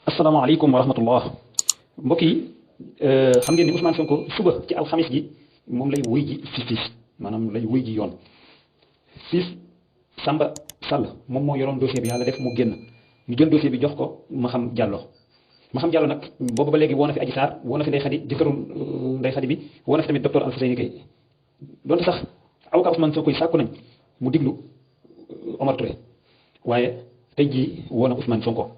asalaamaaleykum wa rahmatullah mbokk yi xam ngeen ni Ousmane Sonko suba ci alxamis gi moom lay wuy ji justice maanaam lay wuy ji yoon siis Samba Sall moom moo yoroon dossier bi yàlla def mu génn ñu jël dossier bi jox ko Maham Diallo nag boobu ba léegi woo na fi Adji Sarr woo na fi Ndeye Khady jëkkëru Ndeye Khady bi woo na fi tamit docteur Alfousseyni Gaye donte sax avocat Ousmane Sonko yi sàkku nañ mu diglu Omar Touré waaye tey jii woo na Ousmane Sonko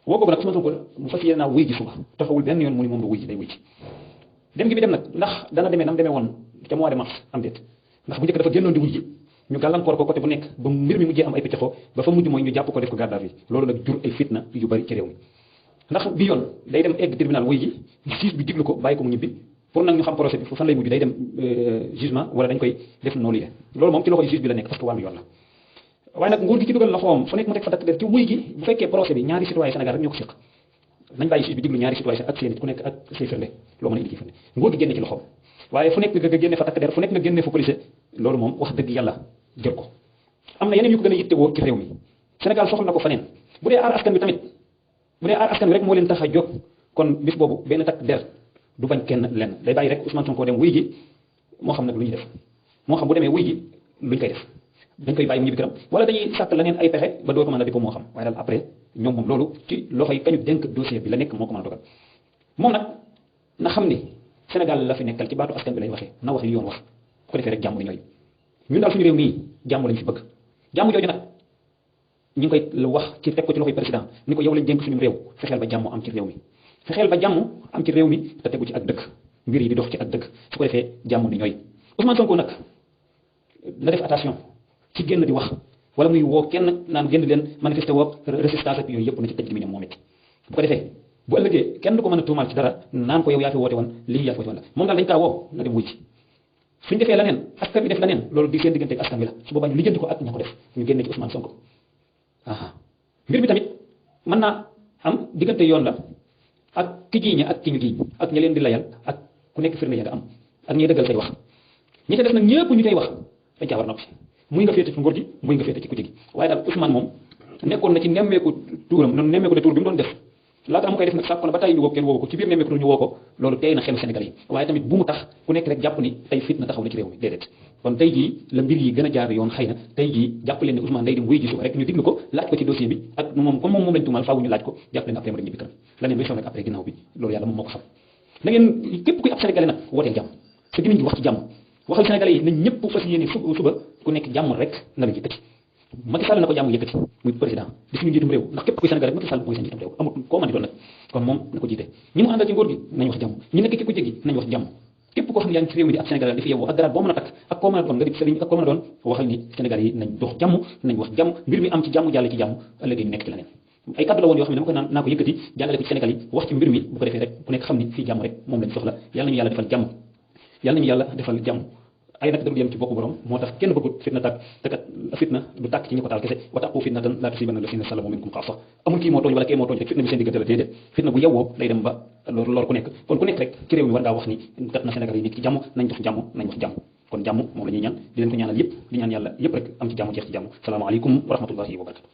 woo ko nag Ousmane Sonko mu fas yéene naa wuy ji suba taxawul benn yoon mu ni moom du wuy ji day wuy ji dem gi bi dem nag ndax dana demee nam demee woon ca mois de mars am déet ndax bu njëkk dafa génnoon di wuy ji ñu gàllankoor ko côté bu nekk ba mbir mi mujjee am ay pëccëxoo ba fa mujj mooy ñu jàpp ko def ko garde à vue loolu nag jur ay fitna yu bari ci réew mi ndax bi yoon day dem egg tribunal wuy ji juge bi diglu ko bàyyi ko mu ñibbi pour nag ñu xam procès bi fan lay mujj day dem jugement wala dañ koy def noonu yee loolu moom ci loxo juge bi la nekk parce que wàllu yoon la waaye nag nguur gi ci dugal loxoom fu nekk mu teg fa takk der ci wuy gi bu fekkee procès bi ñaari citoyen Sénégal rek ñoo ko séq nañ bàyyi juge bi diglu ñaari citoyen ak seen nit ku nekk ak say firnde loo mën a indi ci firnde nguur gi génne ci loxoom waaye fu nekk nga génne fa takk der fu nekk nga génne fa policier loolu moom wax dëgg yàlla jël ko am na yeneen yu ko gën a yittewoo ci réew mi Sénégal soxla na ko faneen bu dee aar askan bi tamit bu dee aar askan bi rek moo leen tax a jóg kon bis boobu benn takk der du bañ kenn lenn day bàyyi rek Ousmane Sonko dem wuy ji moo xam nag lu ñuy def moo xam bu demee wuy ji luñ koy def dañ koy bàyyi mu ñibbi këram wala dañuy sàkk leneen ay pexe ba doo ko mën a di ko moo xam waaye daal après ñoom moom loolu ci loxoy kañu dénk dossier bi la nekk moo ko mën a dogal moom nag na xam ni Sénégal la fi nekkal ci baatu askan bi lay waxee na wax li yoon wax bu ko defee rek jàmm li ñooy ñun daal suñu réew mii jàmm lañ fi bëgg jàmm jooju nag ñu ngi koy wax ci teg ko ci loxoy président ni ko yow lañ dénk suñu réew fexeel ba jàmm am ci réew mi fexeel ba jàmm am ci réew mi te tegu ci ak dëkk mbir yi di dox ci ak dëkk su ko defee jàmm ni ñooy Ousmane Sonko nag na def attention ci génn di wax wala muy woo kenn naan génn leen manifesté woo résistance ak yooyu yëpp na ci tëj gi moom it bu ko defee bu ëllëgee kenn du ko mën a tuumaal ci dara naan ko yow yaa fi woote woon lii yaa fi woote woon la moom daal dañ kaa woo na dem wuy ci suñ defee leneen askan bi def leneen loolu di seen diggante ak askan bi la su boobaa ñu lijjanti ko ak ña ko def ñu génne ci Ousmane Sonko mbir mi tamit mën naa am diggante yoon la ak ki jiiñe ak ki ñu jiiñ ak ña leen di layal ak ku nekk firnde ya nga am ak ñuy dëggal say wax ñi ca def nag ñëpp ñu koy wax dañ caa war noppi muy nga féete ci nguur gi muy nga féete ci kujje gi waaye daal Ousmane moom nekkoon na ci nemmeeku tuuram noonu nemmeeku de tuur bi mu doon def laata mu koy def nag sàkk na ba tey ñu woo kenn woo ko ci biir nemmeeku tuur ñu woo ko loolu tey na xelu Sénégal yi waaye tamit bu mu tax ku nekk rek jàpp ni tey fitna taxaw na ci réew mi déedéet kon tey jii la mbir yi gën a jaar yoon xëy na tey jii jàpp leen ne Ousmane day dem wuy ji suba rek ñu diglu ko laaj ko ci dossier bi ak moom comme moom lañ tuumal faaw ñu laaj ko jàpp leen après mu rek ñibbi këram la neen bay xew nag après ginnaaw bi loolu yàlla moom moo ko xam na ngeen képp kuy ab sénégalais nag wooteel jàmm sa gémmiñ gi wax ci jàmm waxal sénégalais yi nañ ñëpp fas yéene suba ku nekk jàmm rek na la yëkkati Macky Sall na ko jàmm yëkkati muy président di suñu njiitum réew ndax képp kuy sénégalais Macky Sall mooy sa njiitum réew amul koo mën di doon nag kon moom na ko jiite ñi mu àndal ci nguur gi nañ wax jàmm ñi nekk ci ku jéggi nañ wax jàmm képp koo xam ne yaa ngi ci réew mi di ab sénégalais di fi yow ak garaat boo mën a takk ak koo mën a doon nga di sëriñ ak koo mën a doon waxal ni sénégalais yi nañ dox jàmm nañ wax jàmm mbir mi am ci jàmm jàll ci jàmm ëllëg ñu nekk ci leneen ay kàddu la woon yoo xam ne dama ko naa ko yëkkati jàllale ko ci Sénégal yi wax ci mbir mi bu ko defee rek ku nekk xam ni fii jàmm rek moom lañ soxla yàlla nañu yàlla defal jàmm yàlla nañu yàlla defal jàmm ay nag dëgg yem ci boppu borom moo tax kenn bëggut fitna tàkk te kat fitna du tàkk ci ñi ko taal kese wa taqu fitnatan laa tusiibanna llaziina zalamu minkum xaassa amul kii moo tooñ wala kii moo tooñ rek fitna bi seen diggante la déedéet fitna bu yewwoo day dem ba loolu ku nekk kon ku nekk rek ci réew mi war ngaa wax ni kat na Sénégal yi nekk ci jàmm nañ dox jàmm nañ wax jàmm kon jàmm moom la ñuy ñaan di leen ko ñaanal yëpp di ñaan yàlla yëpp rek am ci jàmm jeex ci jàmm salaamaaleykum wa rahmatullahi wa barakatu